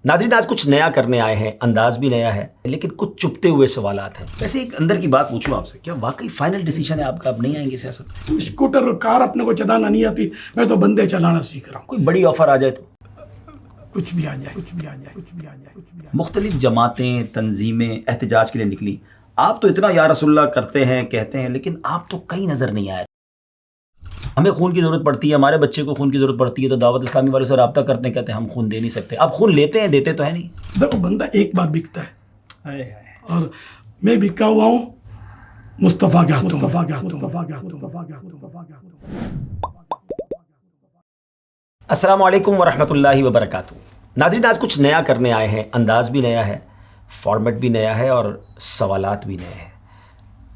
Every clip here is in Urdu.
ناظرین آج کچھ نیا کرنے آئے ہیں، انداز بھی نیا ہے لیکن کچھ چپتے ہوئے سوالات ہیں۔ ویسے ایک اندر کی بات پوچھوں آپ سے، کیا واقعی فائنل ڈیسیجن ہے آپ کا، اب نہیں آئیں گے سیاست؟ اسکوٹر اور کار اپنے کو چلانا نہیں آتی، میں تو بندے چلانا سیکھ رہا ہوں۔ کوئی بڑی آفر آ جائے تو کچھ بھی آ جائے، کچھ بھی آ جائے، کچھ بھی آ جائے، کچھ بھی آ جائے۔ مختلف جماعتیں، تنظیمیں احتجاج کے لیے نکلی، آپ تو اتنا یا رسول اللہ کرتے ہیں کہتے ہیں، لیکن آپ تو کہیں نظر نہیں آئے۔ ہمیں خون کی ضرورت پڑتی ہے، ہمارے بچے کو خون کی ضرورت پڑتی ہے، تو دعوت اسلامی والے سے رابطہ کرتے ہیں، کہتے ہیں ہم خون دے نہیں سکتے۔ آپ خون لیتے ہیں، دیتے تو ہے نہیں۔ دیکھو بندہ ایک بار بکتا ہے اور میں بکا ہوا ہوں مصطفیٰ کے ہاتھوں میں۔ السلام علیکم ورحمۃ اللہ وبرکاتہ۔ ناظرین آج کچھ نیا کرنے آئے ہیں، انداز بھی نیا ہے، فارمیٹ بھی نیا ہے اور سوالات بھی نئے ہیں۔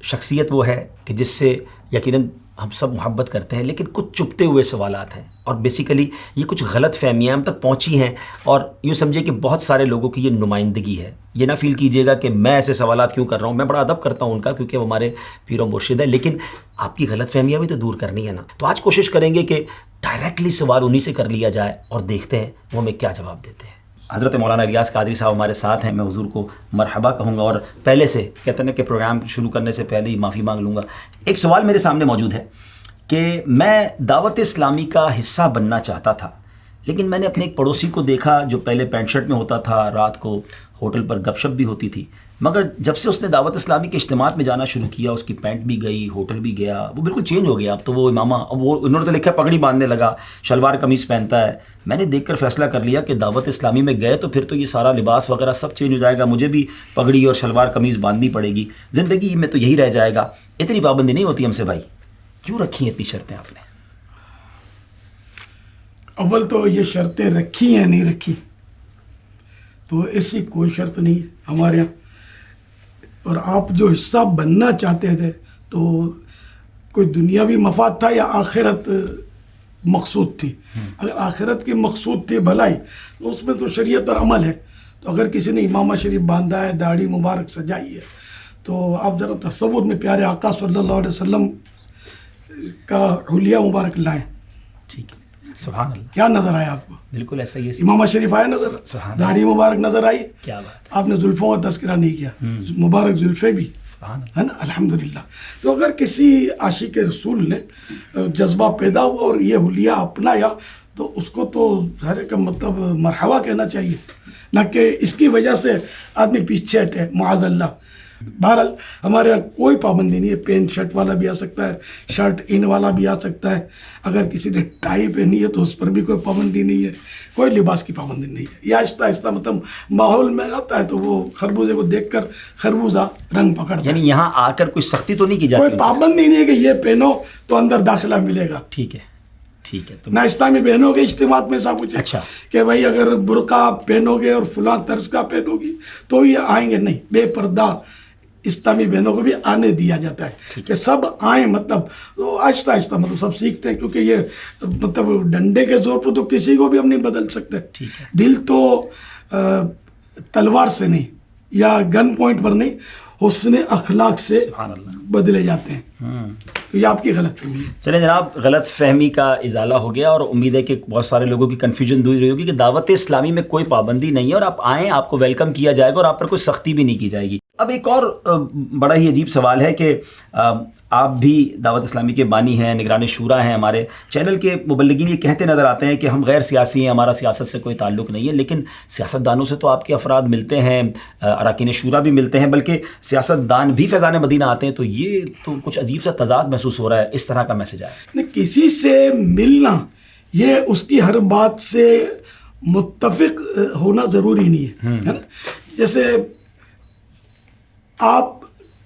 شخصیت وہ ہے کہ جس سے یقیناً ہم سب محبت کرتے ہیں، لیکن کچھ چپتے ہوئے سوالات ہیں اور بیسیکلی یہ کچھ غلط فہمیاں ہم تک پہنچی ہیں، اور یوں سمجھے کہ بہت سارے لوگوں کی یہ نمائندگی ہے۔ یہ نہ فیل کیجیے گا کہ میں ایسے سوالات کیوں کر رہا ہوں، میں بڑا ادب کرتا ہوں ان کا کیونکہ وہ ہمارے پیر و مرشد ہے، لیکن آپ کی غلط فہمیاں بھی تو دور کرنی ہے نا۔ تو آج کوشش کریں گے کہ ڈائریکٹلی سوال انہی سے کر لیا جائے اور دیکھتے ہیں وہ ہمیں کیا جواب دیتے ہیں۔ حضرت مولانا الیاس قادری صاحب ہمارے ساتھ ہیں، میں حضور کو مرحبا کہوں گا، اور پہلے سے کہتے ہیں کہ پروگرام شروع کرنے سے پہلے ہی معافی مانگ لوں گا۔ ایک سوال میرے سامنے موجود ہے کہ میں دعوت اسلامی کا حصہ بننا چاہتا تھا، لیکن میں نے اپنے ایک پڑوسی کو دیکھا جو پہلے پینٹ شرٹ میں ہوتا تھا، رات کو ہوٹل پر گپ شپ بھی ہوتی تھی، مگر جب سے اس نے دعوت اسلامی کے اجتماعات میں جانا شروع کیا، اس کی پینٹ بھی گئی، ہوٹل بھی گیا، وہ بالکل چینج ہو گیا۔ اب تو وہ امامہ، وہ انہوں نے تو لکھا پگڑی باندھنے لگا، شلوار قمیص پہنتا ہے۔ میں نے دیکھ کر فیصلہ کر لیا کہ دعوت اسلامی میں گئے تو پھر تو یہ سارا لباس وغیرہ سب چینج ہو جائے گا، مجھے بھی پگڑی اور شلوار قمیص باندھنی پڑے گی، زندگی میں تو یہی رہ جائے گا۔ اتنی پابندی نہیں ہوتی ہم سے بھائی، کیوں رکھی ہیں اتنی شرطیں آپ نے؟ اول تو یہ شرطیں رکھی ہیں نہیں رکھی، تو ایسی کوئی شرط نہیں ہے ہمارے یہاں۔ اور آپ جو حصہ بننا چاہتے تھے تو کوئی دنیاوی مفاد تھا یا آخرت مقصود تھی؟ اگر آخرت کی مقصود تھی بھلائی تو اس میں تو شریعت پر عمل ہے۔ تو اگر کسی نے امامہ شریف باندھا ہے، داڑھی مبارک سجائی ہے، تو آپ ذرا تصور میں پیارے آقا صلی اللہ علیہ وسلم کا حلیہ مبارک لائیں، ٹھیک ہے، سبحان اللہ، کیا نظر آیا آپ کو؟ بالکل ایسا ہی ہے۔ امامہ شریف آیا نظر، سبحان اللہ، داڑھی مبارک نظر آئی، کیا بات ہے، آپ نے زلفوں کا تذکرہ نہیں کیا، مبارک زلفیں بھی، سبحان اللہ۔ ہے نا، الحمدللہ۔ تو اگر کسی عاشق رسول نے جذبہ پیدا ہوا اور یہ حلیہ اپنایا تو اس کو تو ظاہر کا مطلب مرحبا کہنا چاہیے، نہ کہ اس کی وجہ سے آدمی پیچھے ہٹے، معاذ اللہ۔ بہرحال ہمارے یہاں کوئی پابندی نہیں ہے، پینٹ شرٹ والا بھی آ سکتا ہے، شرٹ ان والا بھی آ سکتا ہے، اگر کسی نے ٹائی پہنی ہے تو اس پر بھی کوئی پابندی نہیں ہے، کوئی لباس کی پابندی نہیں ہے۔ یہ آہستہ آہستہ مطلب ماحول میں آتا ہے تو وہ خربوزے کو دیکھ کر خربوزہ رنگ پکڑتا ہے۔ یعنی یہاں آ کر کوئی سختی تو نہیں کی جاتی؟ کوئی پابندی نہیں ہے کہ یہ پہنو تو اندر داخلہ ملے گا، ٹھیک ہے، ٹھیک ہے۔ تو نہ اسلامی بہنوں کے اجتماعات میں ایسا کچھ ہے اچھا کہ بھائی اگر برقع پہنو گے اور فلاں طرز کا پہنو گی تو یہ آئیں گے، نہیں، بے پردہ اسلامی بہنوں کو بھی آنے دیا جاتا ہے کہ سب آئیں، مطلب تو آہستہ آہستہ مطلب سب سیکھتے ہیں، کیونکہ یہ مطلب ڈنڈے کے زور پر تو کسی کو بھی ہم نہیں بدل سکتے۔ ٹھیک ہے، دل تو تلوار سے نہیں یا گن پوائنٹ پر نہیں، حسن اخلاق سے سبحان اللہ، بدلے جاتے ہیں۔ یہ آپ کی غلط فہمی ہے۔ چلیں جناب، غلط فہمی کا ازالہ ہو گیا، اور امید ہے کہ بہت سارے لوگوں کی کنفیوژن دور رہی ہوگی کہ دعوت اسلامی میں کوئی پابندی نہیں ہے، اور آپ آئیں، آپ کو ویلکم کیا جائے گا اور آپ پر کوئی سختی بھی نہیں کی جائے گی۔ اب ایک اور بڑا ہی عجیب سوال ہے کہ آپ بھی دعوت اسلامی کے بانی ہیں، نگران شورا ہیں، ہمارے چینل کے مبلغین یہ کہتے نظر آتے ہیں کہ ہم غیر سیاسی ہیں، ہمارا سیاست سے کوئی تعلق نہیں ہے، لیکن سیاست دانوں سے تو آپ کے افراد ملتے ہیں، اراکین شورا بھی ملتے ہیں، بلکہ سیاست دان بھی فیضان مدینہ آتے ہیں، تو یہ تو کچھ عجیب سا تضاد محسوس ہو رہا ہے، اس طرح کا میسج آیا ہے۔ کسی سے ملنا یہ اس کی ہر بات سے متفق ہونا ضروری نہیں ہے نا۔ جیسے آپ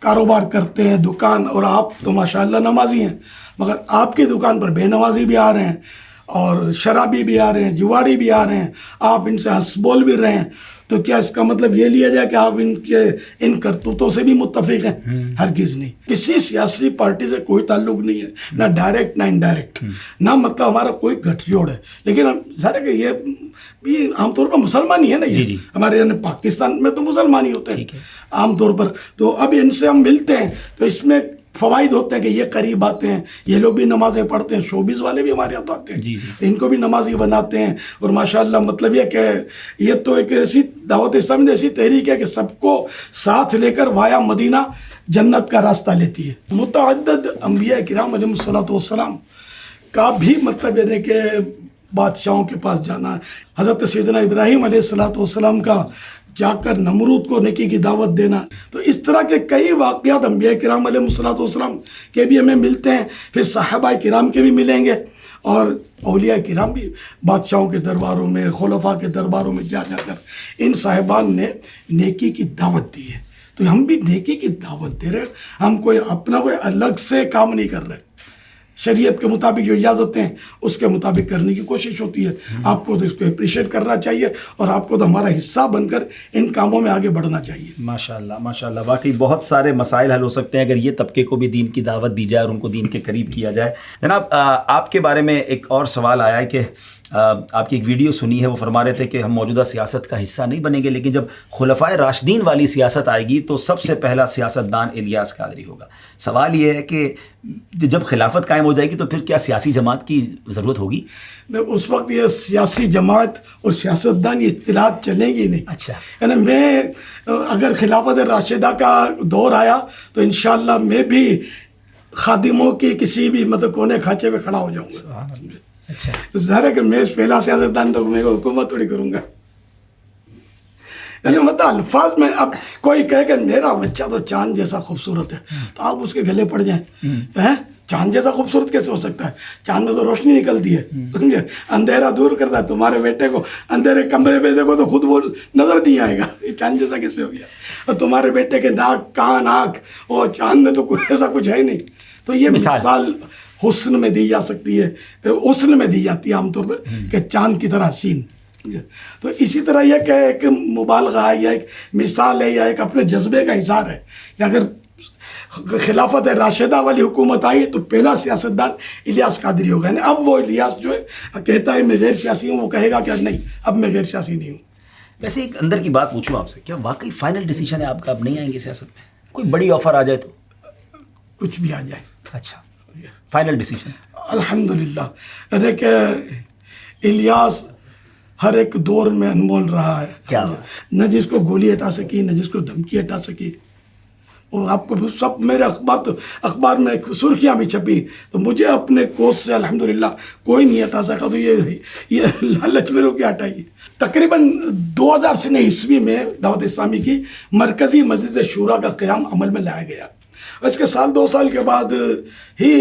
کاروبار کرتے ہیں، دکان، اور آپ تو ماشاءاللہ نمازی ہیں، مگر آپ کی دکان پر بے نمازی بھی آ رہے ہیں اور شرابی بھی آ رہے ہیں، جواری بھی آ رہے ہیں، آپ ان سے ہنس بول بھی رہے ہیں، تو کیا اس کا مطلب یہ لیا جائے کہ آپ ان کرتوتوں سے بھی متفق ہیں؟ ہرگز نہیں۔ کسی سیاسی پارٹی سے کوئی تعلق نہیں ہے، نہ ڈائریکٹ نہ انڈائریکٹ، نہ مطلب ہمارا کوئی گٹھ جوڑ ہے، لیکن ہم ظاہر ہے کہ یہ بھی عام طور پر مسلمان ہی ہے نا، یہ ہمارے یعنی پاکستان میں تو مسلمان ہی ہوتے ہیں عام طور پر، تو اب ان سے ہم ملتے ہیں تو اس میں فوائد ہوتے ہیں کہ یہ قریب آتے ہیں, یہ لوگ بھی نمازیں پڑھتے ہیں, شوبز والے بھی ہمارے یہاں تو آتے ہیں, جی ان کو بھی نمازی بناتے ہیں. اور ماشاءاللہ مطلب یہ کہ یہ تو ایک ایسی دعوت اسلامی ایسی تحریک ہے کہ سب کو ساتھ لے کر وایا مدینہ جنت کا راستہ لیتی ہے. متعدد انبیاء کرام علیہ الصلوۃ والسلام کا بھی مطلب یعنی کہ بادشاہوں کے پاس جانا, حضرت سیدنا ابراہیم علیہ الصلوۃ والسلام کا جا کر نمرود کو نیکی کی دعوت دینا. تو اس طرح کے کئی واقعات انبیاء کرام علیہ الصلوۃ والسلام کے بھی ہمیں ملتے ہیں, پھر صحابہ کرام کے بھی ملیں گے, اور اولیاء کرام بھی بادشاہوں کے درباروں میں, خلفاء کے درباروں میں جا جا کر ان صاحبان نے نیکی کی دعوت دی ہے. تو ہم بھی نیکی کی دعوت دے رہے ہیں, ہم کوئی اپنا کوئی الگ سے کام نہیں کر رہے. شریعت کے مطابق جو اجازتیں ہیں اس کے مطابق کرنے کی کوشش ہوتی ہے. آپ کو تو اس کو اپریشیٹ کرنا چاہیے, اور آپ کو تو ہمارا حصہ بن کر ان کاموں میں آگے بڑھنا چاہیے. ماشاءاللہ ماشاءاللہ, واقعی بہت سارے مسائل حل ہو سکتے ہیں اگر یہ طبقے کو بھی دین کی دعوت دی جائے اور ان کو دین کے قریب کیا جائے. جناب, آپ کے بارے میں ایک اور سوال آیا ہے کہ آپ کی ایک ویڈیو سنی ہے, وہ فرما رہے تھے کہ ہم موجودہ سیاست کا حصہ نہیں بنیں گے, لیکن جب خلفائے راشدین والی سیاست آئے گی تو سب سے پہلا سیاستدان الیاس قادری ہوگا. سوال یہ ہے کہ جب خلافت قائم ہو جائے گی تو پھر کیا سیاسی جماعت کی ضرورت ہوگی؟ اس وقت یہ سیاسی جماعت اور سیاستدان یہ اطلاعات چلیں گی نہیں. اچھا, یعنی میں اگر خلافت راشدہ کا دور آیا تو انشاءاللہ میں بھی خادموں کی کسی بھی مطلب کونے کھانچے میں کھڑا ہو جاؤں گا. اچھا, تو ظاہر ہے کہ میں پہلا سیاستدان تو میں حکومت تھوڑی کروں گا. یعنی مطلب الفاظ میں اب کوئی کہے کہ میرا بچہ تو چاند جیسا خوبصورت ہے تو آپ اس کے گلے پڑ جائیں. چاند جیسا خوبصورت کیسے ہو سکتا ہے؟ چاند میں تو روشنی نکلتی ہے, سمجھے, اندھیرا دور کرتا ہے. تمہارے بیٹے کو اندھیرے کمرے میں دیکھو تو خود وہ نظر نہیں آئے گا, یہ چاند جیسا کیسے ہو گیا؟ اور تمہارے بیٹے کے ناک, کان, آنکھ, اور چاند میں تو کوئی ایسا کچھ ہے ہی نہیں. تو یہ مثال حسن میں دی جا سکتی ہے, حسن میں دی جاتی ہے عام طور پہ کہ چاند کی طرح حسین. تو اسی طرح یہ کہ ایک مبالغہ ہے یا ایک مثال ہے یا ایک اپنے جذبے کا اظہار ہے کہ اگر خلافت راشدہ والی حکومت آئی تو پہلا سیاستدان الیاس قادری ہوگا. یعنی اب وہ الیاس جو ہے کہتا ہے میں غیر سیاسی ہوں, وہ کہے گا کہ نہیں اب میں غیر سیاسی نہیں ہوں. ویسے ایک اندر کی بات پوچھوں آپ سے, کیا واقعی فائنل ڈیسیجن ہے آپ کا اب نہیں آئیں گے سیاست میں؟ کوئی بڑی آفر آ جائے تو؟ کچھ بھی آ جائے. اچھا, فائنل ڈیسیجن الحمدللہ. ارے کہ الیاس ہر ایک دور میں انمول رہا ہے. کیا نہ جس کو گولی ہٹا سکی, نہ جس کو دھمکی ہٹا سکی. اور آپ کو سب میرے اخبار میں سرخیاں بھی چھپی, تو مجھے اپنے کوس سے الحمدللہ کوئی نہیں ہٹا سکا. تو یہ لالچ میرے کو کیا ہٹائیے. تقریباً 2003 عیسوی میں دعوت اسلامی کی مرکزی مجلس شورا کا قیام عمل میں لایا گیا. اس کے سال 2 سال کے بعد ہی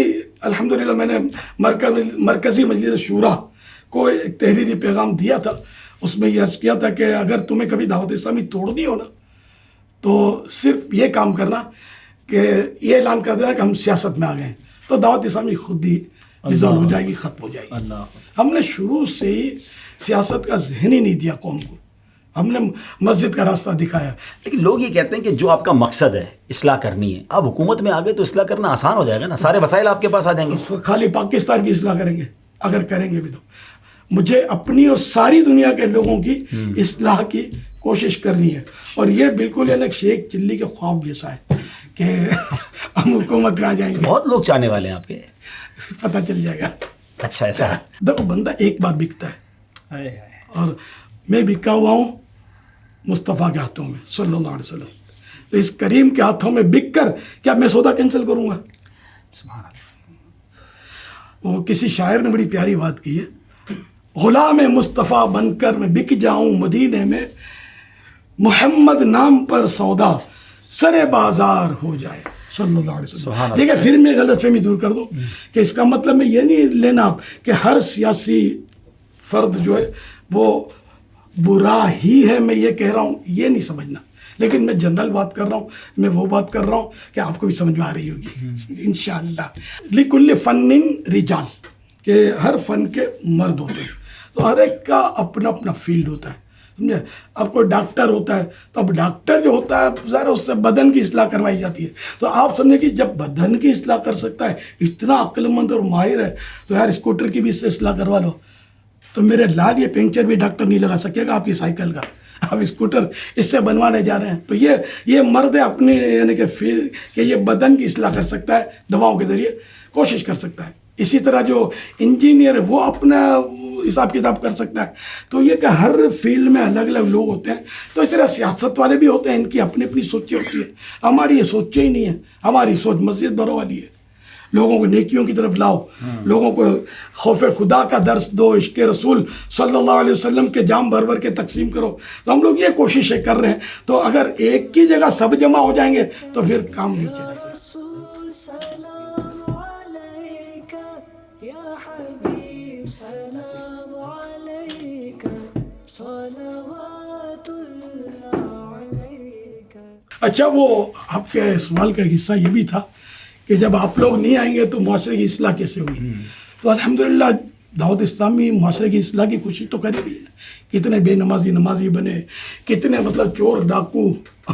الحمدللہ میں نے مرکزی مجلس شورا کو ایک تحریری پیغام دیا تھا. اس میں یہ عرض کیا تھا کہ اگر تمہیں کبھی دعوت اسلامی توڑنی ہو نا تو صرف یہ کام کرنا کہ یہ اعلان کر دینا کہ ہم سیاست میں آ گئے ہیں, تو دعوت اسلامی خود ہی ریزالو ہو جائے گی, ختم ہو جائے گی. ہم نے شروع سے ہی سیاست کا ذہن ہی نہیں دیا قوم کو, ہم نے مسجد کا راستہ دکھایا. لیکن لوگ یہ کہتے ہیں کہ جو آپ کا مقصد ہے اصلاح کرنی ہے, آپ حکومت میں آ گئے تو اصلاح کرنا آسان ہو جائے گا نا, سارے وسائل آپ کے پاس آ جائیں گے. خالی پاکستان کی اصلاح کریں گے, اگر کریں گے بھی تو مجھے اپنی اور ساری دنیا کے لوگوں کی اصلاح کی کوشش کرنی ہے. اور یہ بالکل یعنی شیخ چلی کے خواب جیسا ہے کہ ہم حکومت میں آ جائیں گے. بہت لوگ چاہنے والے ہیں آپ کے, پتہ چل جائے گا. اچھا, ایسا ہے. دیکھو بندہ ایک بار بکتا ہے, اور میں بکا ہوا ہوں مصطفیٰ کے ہاتھوں میں صلی اللہ علیہ وسلم. تو اس کریم کے ہاتھوں میں بک کر کیا میں سودا کینسل کروں گا؟ سبحان اللہ. وہ کسی شاعر نے بڑی پیاری بات کی ہے, غلام مصطفیٰ بن کر میں بک جاؤں مدینے میں, محمد نام پر سودا سر بازار ہو جائے صلی اللہ علیہ وسلم. دیکھیں پھر میں غلط فہمی دور کر دوں کہ اس کا مطلب میں یہ نہیں لینا کہ ہر سیاسی فرد جو ہے وہ برا ہی ہے, میں یہ کہہ رہا ہوں یہ نہیں سمجھنا. لیکن میں جنرل بات کر رہا ہوں, میں وہ بات کر رہا ہوں کہ آپ کو بھی سمجھ میں آ رہی ہوگی انشاءاللہ. لکل فن رجال, کہ ہر فن کے مرد ہوتے ہیں, تو ہر ایک کا اپنا اپنا فیلڈ ہوتا ہے, سمجھے. اب کوئی ڈاکٹر ہوتا ہے تو اب ڈاکٹر جو ہوتا ہے ظاہر اس سے بدن کی اصلاح کروائی جاتی ہے. تو آپ سمجھیں کہ جب بدن کی اصلاح کر سکتا ہے, اتنا عقل مند اور ماہر ہے, تو یار اسکوٹر کی بھی اس سے اصلاح کروا لو. تو میرے لال یہ پنکچر بھی ڈاکٹر نہیں لگا سکے گا آپ کی سائیکل کا. اب اسکوٹر اس سے بنوانے جا رہے ہیں. تو یہ مرد اپنے یعنی کہ یہ بدن کی اصلاح کر سکتا ہے دواؤں کے ذریعے کوشش کر سکتا ہے. اسی طرح جو انجینئر ہے وہ اپنا حساب کتاب کر سکتا ہے. تو یہ کہ ہر فیلڈ میں الگ الگ لوگ ہوتے ہیں. تو اس طرح سیاست والے بھی ہوتے ہیں, ان کی اپنی اپنی سوچیں ہوتی ہیں. ہماری یہ سوچیں ہی نہیں ہے. ہماری سوچ مسجد بھرو والی ہے, لوگوں کو نیکیوں کی طرف لاؤ, لوگوں کو خوف خدا کا درس دو, عشق رسول صلی اللہ علیہ وسلم کے جام بھر بھر کے تقسیم کرو. تو ہم لوگ یہ کوششیں کر رہے ہیں. تو اگر ایک کی جگہ سب جمع ہو جائیں گے تو پھر کام نہیں چلے گا. اچھا, وہ آپ کے سوال کا حصہ یہ بھی تھا کہ جب آپ لوگ نہیں آئیں گے تو معاشرے کی اصلاح کیسے ہوئی؟ تو الحمدللہ دعوت اسلامی معاشرے کی اصلاح کی کوشش تو کر رہی ہے. کتنے بے نمازی بنے, کتنے مطلب چور ڈاکو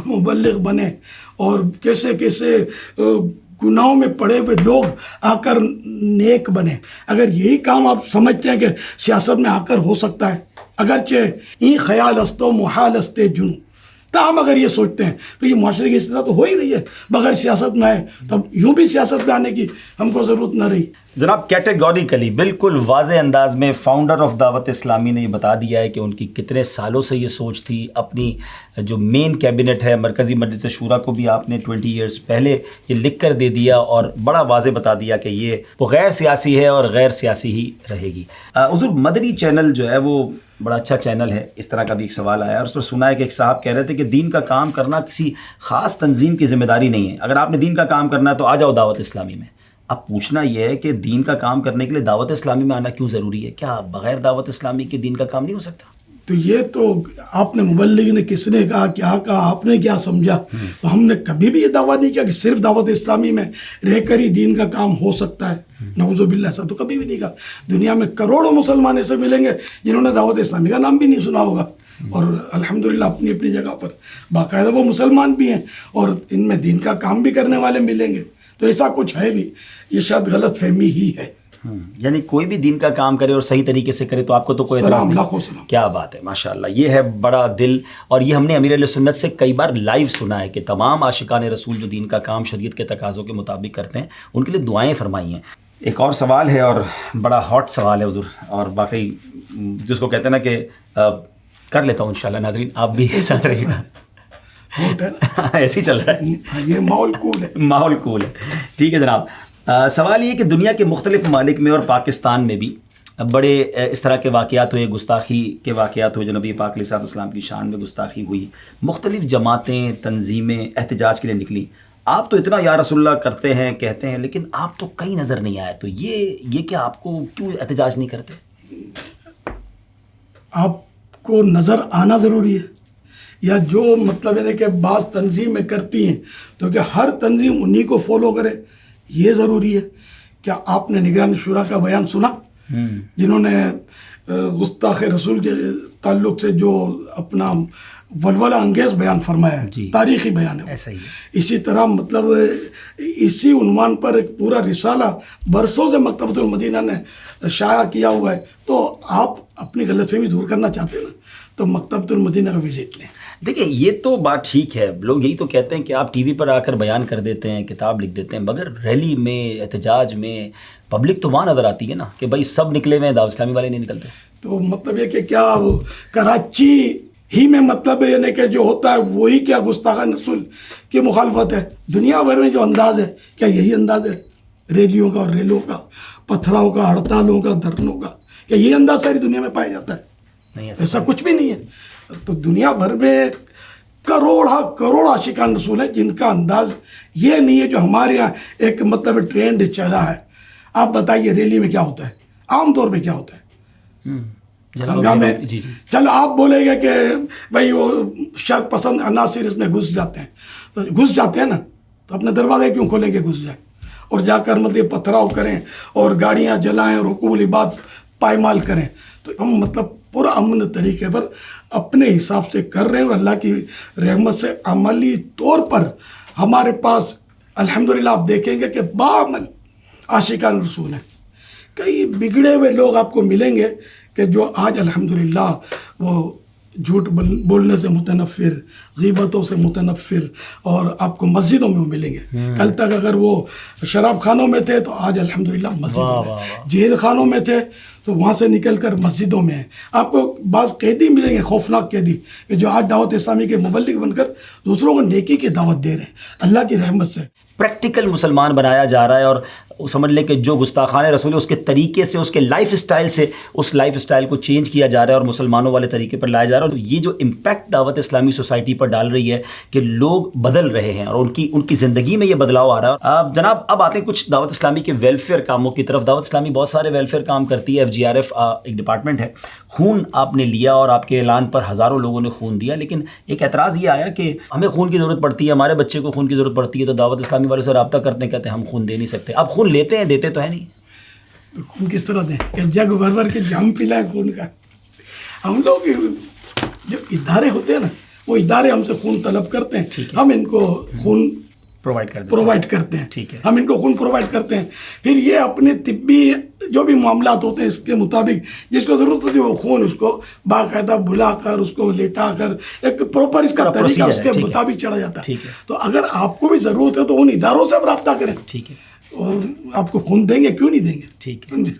مبلغ بنے, اور کیسے کیسے گناہوں میں پڑے ہوئے لوگ آ کر نیک بنے. اگر یہی کام آپ سمجھتے ہیں کہ سیاست میں آ کر ہو سکتا ہے, اگرچہ این خیال است و محال است جنوں, تاہم اگر یہ سوچتے ہیں تو یہ معاشرے کی اصلاح تو ہو ہی رہی ہے بغیر سیاست میں آئے. تو اب یوں بھی سیاست میں آنے کی ہم کو ضرورت نہ رہی. جناب کیٹیگوریکلی بالکل واضح انداز میں فاؤنڈر آف دعوت اسلامی نے یہ بتا دیا ہے کہ ان کی کتنے سالوں سے یہ سوچ تھی. اپنی جو مین کیبنٹ ہے مرکزی مجلس شورا کو بھی آپ نے 20 ایئرز پہلے یہ لکھ کر دے دیا اور بڑا واضح بتا دیا کہ یہ وہ غیر سیاسی ہے اور غیر سیاسی ہی رہے گی. حضور مدنی چینل جو ہے وہ بڑا اچھا چینل ہے. اس طرح کا بھی ایک سوال آیا اور اس پر سنا ہے کہ ایک صاحب کہہ رہے تھے کہ دین کا کام کرنا کسی خاص تنظیم کی ذمہ داری نہیں ہے. اگر آپ نے دین کا کام کرنا ہے تو آ جاؤ دعوت اسلامی میں. اب پوچھنا یہ ہے کہ دین کا کام کرنے کے لیے دعوت اسلامی میں آنا کیوں ضروری ہے؟ کیا بغیر دعوت اسلامی کے دین کا کام نہیں ہو سکتا؟ تو یہ تو آپ نے مبلغ نے کس نے کہا, کیا کہا, آپ نے کیا سمجھا؟ تو ہم نے کبھی بھی یہ دعویٰ نہیں کیا کہ صرف دعوت اسلامی میں رہ کر ہی دین کا کام ہو سکتا ہے. نعوذ باللہ, ایسا تو کبھی بھی نہیں کہا. دنیا میں کروڑوں مسلمان ایسے ملیں گے جنہوں نے دعوت اسلامی کا نام بھی نہیں سنا ہوگا, اور الحمدللہ اپنی اپنی جگہ پر باقاعدہ وہ مسلمان بھی ہیں اور ان میں دین کا کام بھی کرنے والے ملیں گے. تو ایسا کچھ ہے نہیں, یہ شاید غلط فہمی ہی ہے. یعنی کوئی بھی دین کا کام کرے اور صحیح طریقے سے کرے تو آپ کو تو کوئی اعتراض نہیں. کیا بات ہے, ماشاءاللہ. یہ ہے بڑا دل, اور یہ ہم نے امیر اہل سنت سے کئی بار لائیو سنا ہے کہ تمام عاشقان رسول جو دین کا کام شریعت کے تقاضوں کے مطابق کرتے ہیں ان کے لیے دعائیں فرمائی ہیں. ایک اور سوال ہے اور بڑا ہاٹ سوال ہے حضور, اور واقعی جس کو کہتے ہیں نا کہ کر لیتا ہوں انشاءاللہ. ناظرین آپ بھی ساتھ رہیے گا, ایسے ہی چل رہا ہے, یہ ماحول کول ہے. ماحول کول ہے. ٹھیک ہے جناب. سوال یہ کہ دنیا کے مختلف ممالک میں اور پاکستان میں بھی بڑے اس طرح کے واقعات ہوئے, گستاخی کے واقعات ہوئے جو نبی پاک علیہ السلام کی شان میں گستاخی ہوئی. مختلف جماعتیں تنظیمیں احتجاج کے لیے نکلی. آپ تو اتنا یا رسول اللہ کرتے ہیں کہتے ہیں, لیکن آپ تو کہیں نظر نہیں آئے. تو یہ کہ آپ کو کیوں احتجاج نہیں کرتے؟ آپ کو نظر آنا ضروری ہے, یا جو مطلب ہے کہ بعض تنظیمیں کرتی ہیں تو کہ ہر تنظیم انہی کو فالو کرے, یہ ضروری ہے. کیا آپ نے نگران شورا کا بیان سنا, جنہوں نے گستاخ رسول کے تعلق سے جو اپنا ولولہ انگیز بیان فرمایا ہے, تاریخی بیان ہے. ایسا ہی ہے. اسی طرح مطلب اسی عنوان پر ایک پورا رسالہ برسوں سے مکتبۃ المدینہ نے شائع کیا ہوا ہے. تو آپ اپنی غلط فہمی دور کرنا چاہتے ہیں نا, تو مکتبۃ المدینہ کا وزٹ لیں. دیکھیں یہ تو بات ٹھیک ہے, لوگ یہی تو کہتے ہیں کہ آپ ٹی وی پر آ کر بیان کر دیتے ہیں, کتاب لکھ دیتے ہیں, مگر ریلی میں احتجاج میں پبلک تو وہاں نظر آتی ہے نا کہ بھائی سب نکلے ہوئے ہیں, دعوت اسلامی والے نہیں نکلتے. تو مطلب یہ کہ کیا کراچی ہی میں مطلب یعنی کہ جو ہوتا ہے وہی کیا گستاخان رسول کی مخالفت ہے؟ دنیا بھر میں جو انداز ہے کیا یہی انداز ہے ریلیوں کا اور ریلوں کا, پتھراؤ کا, ہڑتالوں کا, دھرنوں کا؟ کیا یہ انداز ساری دنیا میں پایا جاتا ہے؟ نہیں, ایسا کچھ بھی نہیں ہے. تو دنیا بھر میں کروڑ عاشقان رسول ہیں جن کا انداز یہ نہیں ہے جو ہمارے یہاں ایک مطلب ٹرینڈ چلا ہے. آپ بتائیے ریلی میں کیا ہوتا ہے, عام طور پہ کیا ہوتا ہے؟ ہنگامے. چل آپ بولیں گے کہ بھائی وہ شر پسند عناصر اس میں گھس جاتے ہیں, تو گھس جاتے ہیں نا, تو اپنے دروازے کیوں کھولیں گے گھس جائیں, اور جا کر مطلب پتھراؤ کریں اور گاڑیاں جلائیں اور حقوق العباد پائمال کریں. تو ہم مطلب پورا امن طریقے پر اپنے حساب سے کر رہے ہیں, اور اللہ کی رحمت سے عملی طور پر ہمارے پاس الحمدللہ آپ دیکھیں گے کہ باعمل عاشقان رسول ہیں. کئی بگڑے ہوئے لوگ آپ کو ملیں گے کہ جو آج الحمدللہ وہ جھوٹ بولنے سے متنفر، غیبتوں سے متنفر، اور آپ کو مسجدوں میں ملیں گے. کل تک اگر وہ شراب خانوں میں تھے تو آج الحمدللہ مسجدوں میں، جیل خانوں میں تھے تو وہاں سے نکل کر مسجدوں میں ہیں. آپ کو بعض قیدی ملیں گے، خوفناک قیدی، کہ جو آج دعوت اسلامی کے مبلغ بن کر دوسروں کو نیکی کی دعوت دے رہے ہیں اللہ کی رحمت سے. پریکٹیکل مسلمان بنایا جا رہا ہے، اور سمجھ لیں کہ جو گستاخان رسول ہے اس کے طریقے سے، اس کے لائف اسٹائل سے اس لائف اسٹائل کو چینج کیا جا رہا ہے اور مسلمانوں والے طریقے پر لایا جا رہا ہے. اور یہ جو امپیکٹ دعوت اسلامی سوسائٹی پر ڈال رہی ہے کہ لوگ بدل رہے ہیں اور ان کی زندگی میں یہ بدلاؤ آ رہا ہے. جناب اب آتے ہیں کچھ دعوت اسلامی کے ویلفیئر کاموں کی طرف. دعوت اسلامی بہت سارے ویلفیئر کام کرتی ہے. FGRF ایک ڈپارٹمنٹ ہے. خون آپ نے لیا اور آپ کے اعلان پر ہزاروں لوگوں نے خون دیا، لیکن ایک اعتراض یہ آیا کہ ہمیں خون کی ضرورت پڑتی ہے، ہمارے بچے کو خون کی ضرورت پڑتی ہے، تو دعوت اسلامی والے سے رابطہ کرتے ہیں، کہتے ہیں ہم خون دے نہیں سکتے. اب خون لیتے ہیں، دیتے تو ہے نہیں. خون کس طرح دیں کہ جگ بھر بھر کے جام پلائیں خون کا. ہم لوگ جو ادارے ہوتے ہیں نا، وہ ادارے ہم سے خون طلب کرتے ہیں، ہم ان کو خون پرووائڈ کرتے ہیں. ٹھیک ہے، ہم ان کو خون پرووائڈ کرتے ہیں. پھر یہ اپنے طبی جو بھی معاملات ہوتے ہیں اس کے مطابق جس کو ضرورت ہوتی ہے وہ خون اس کو باقاعدہ بلا کر، اس کو لیٹا کر، ایک پروپر اس کا طریقہ اس کے مطابق چڑھا جاتا ہے. تو اگر آپ کو بھی ضرورت ہے تو ان اداروں سے آپ رابطہ کریں. ٹھیک ہے، اور آپ کو خون دیں گے، کیوں نہیں دیں گے. ٹھیک ہے.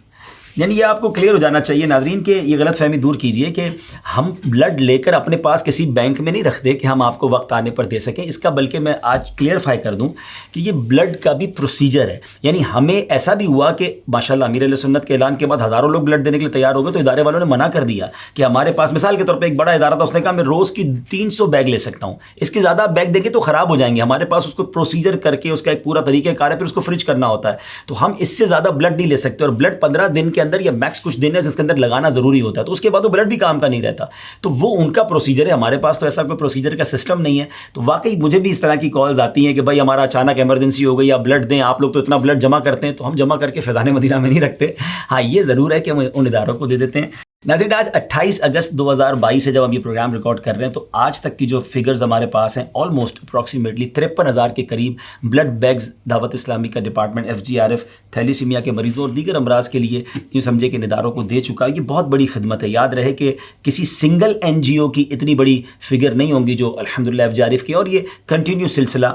یعنی یہ آپ کو کلیئر ہو جانا چاہیے ناظرین کہ یہ غلط فہمی دور کیجئے کہ ہم بلڈ لے کر اپنے پاس کسی بینک میں نہیں رکھتے کہ ہم آپ کو وقت آنے پر دے سکیں. اس کا بلکہ میں آج کلیئرفائی کر دوں کہ یہ بلڈ کا بھی پروسیجر ہے. یعنی ہمیں ایسا بھی ہوا کہ ماشاءاللہ امیر اہل سنت کے اعلان کے بعد ہزاروں لوگ بلڈ دینے کے لیے تیار ہو گئے، تو ادارے والوں نے منع کر دیا کہ ہمارے پاس، مثال کے طور پہ ایک بڑا ادارہ تھا، اس نے کہا میں روز کی 300 بیگ لے سکتا ہوں، اس کے زیادہ بیگ دیں گے تو خراب ہو جائیں گے. ہمارے پاس اس کو پروسیجر کر کے اس کا ایک پورا طریقہ کار ہے، پھر اس کو فریج کرنا ہوتا ہے، تو ہم اس سے زیادہ بلڈ نہیں لے سکتے. اور بلڈ 15 دن کے اندر یا میکس کچھ دن ہے جس کے اندر لگانا ضروری ہوتا ہے، تو اس کے بعد وہ بلڈ بھی کام کا نہیں رہتا. تو وہ ان کا پروسیجر ہے. ہمارے پاس تو ایسا کوئی پروسیجر کا سسٹم نہیں ہے. تو واقعی مجھے بھی اس طرح کی کالز آتی ہیں کہ بھائی ہمارا اچانک ایمرجنسی ہو گئی، آپ بلڈ دیں. آپ لوگ تو اتنا بلڈ جمع کرتے ہیں، تو ہم جمع کر کے فیضان مدینہ میں نہیں رکھتے. ہاں یہ ضرور ہے کہ ہم ان اداروں کو دے دیتے ہیں. ناظرین آج 28 اگست 2022 سے جب ہم یہ پروگرام ریکارڈ کر رہے ہیں تو آج تک کی جو فگرز ہمارے پاس ہیں آلموسٹ اپروکسیمیٹلی 53,000 کے قریب بلڈ بیگز دعوت اسلامی کا ڈپارٹمنٹ FGRF تھیلیسیمیا کے مریضوں اور دیگر امراض کے لیے یوں سمجھے کہ ان اداروں کو دے چکا ہے. یہ بہت بڑی خدمت ہے. یاد رہے کہ کسی سنگل NGO کی اتنی بڑی فگر نہیں ہوں گی جو الحمدللہ FGRF کی، اور یہ کنٹینیو سلسلہ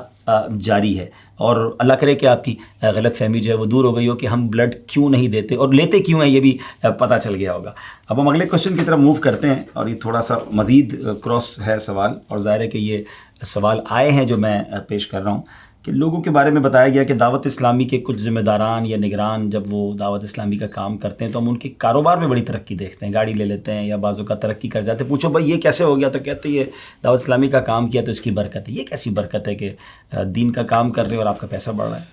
جاری ہے. اور اللہ کرے کہ آپ کی غلط فہمی جو ہے وہ دور ہو گئی ہو کہ ہم بلڈ کیوں نہیں دیتے اور لیتے کیوں ہیں، یہ بھی پتہ چل گیا ہوگا. اب ہم اگلے کوشچن کی طرف موو کرتے ہیں، اور یہ تھوڑا سا مزید کراس ہے سوال، اور ظاہر ہے کہ یہ سوال آئے ہیں جو میں پیش کر رہا ہوں کہ لوگوں کے بارے میں بتایا گیا کہ دعوت اسلامی کے کچھ ذمہ داران یا نگران جب وہ دعوت اسلامی کا کام کرتے ہیں تو ہم ان کے کاروبار میں بڑی ترقی دیکھتے ہیں، گاڑی لے لیتے ہیں یا بعضوں کا ترقی کر جاتے ہیں. پوچھو بھائی یہ کیسے ہو گیا، تو کہتے ہیں یہ دعوت اسلامی کا کام کیا تو اس کی برکت ہے. یہ کیسی برکت ہے کہ دین کا کام کر رہے ہیں اور آپ کا پیسہ بڑھ رہا ہے؟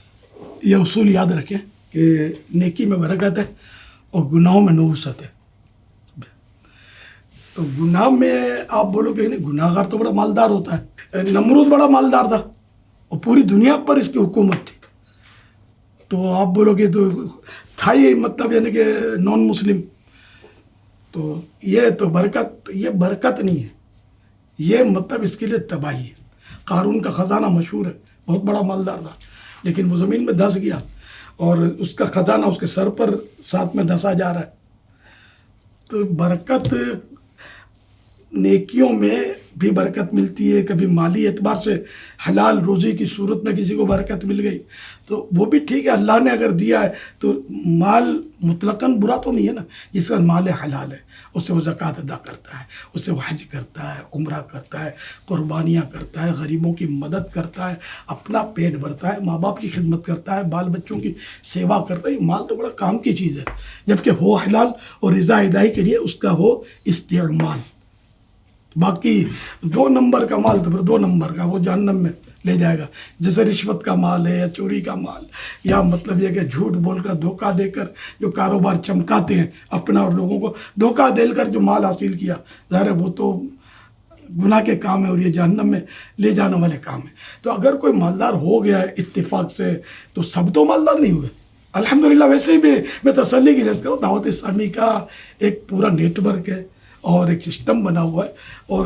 یہ اصول یاد رکھیں کہ نیکی میں برکت ہے اور گناہوں میں نحوست ہے. تو گناہ میں آپ بولو کہ گناہ گار تو بڑا مالدار ہوتا ہے. نمرود بڑا مالدار تھا اور پوری دنیا پر اس کی حکومت تھی، تو آپ بولو کہ تو تھا ہی مطلب یعنی کہ نان مسلم، تو یہ تو برکت، یہ برکت نہیں ہے، یہ مطلب اس کے لیے تباہی ہے. قارون کا خزانہ مشہور ہے، بہت بڑا مالدار تھا لیکن وہ زمین میں دھس گیا اور اس کا خزانہ اس کے سر پر ساتھ میں دھسا جا رہا ہے. تو برکت نیکیوں میں بھی برکت ملتی ہے. کبھی مالی اعتبار سے حلال روزی کی صورت میں کسی کو برکت مل گئی تو وہ بھی ٹھیک ہے، اللہ نے اگر دیا ہے تو مال مطلقاً برا تو نہیں ہے نا. جس کا مال حلال ہے اس سے وہ زکوٰۃ ادا کرتا ہے، اس سے وہ حج کرتا ہے، عمرہ کرتا ہے، قربانیاں کرتا ہے، غریبوں کی مدد کرتا ہے، اپنا پیٹ بھرتا ہے، ماں باپ کی خدمت کرتا ہے، بال بچوں کی سیوا کرتا ہے. مال تو بڑا کام کی چیز ہے، جبکہ ہو حلال اور رضا الہی کے لیے اس کا ہو استعمال. باقی 2 نمبر کا مال تو پھر 2 نمبر کا وہ جہنم میں لے جائے گا. جیسے رشوت کا مال ہے یا چوری کا مال، یا مطلب یہ کہ جھوٹ بول کر دھوکہ دے کر جو کاروبار چمکاتے ہیں اپنا اور لوگوں کو دھوکہ دے کر جو مال حاصل کیا، ظاہر ہے وہ تو گناہ کے کام ہے اور یہ جہنم میں لے جانے والے کام ہیں. تو اگر کوئی مالدار ہو گیا ہے اتفاق سے تو سب تو مالدار نہیں ہوئے الحمدللہ. ویسے بھی میں تسلی کی جیسے کروں، دعوت اسلامی کا ایک پورا نیٹ ورک ہے اور ایک سسٹم بنا ہوا ہے، اور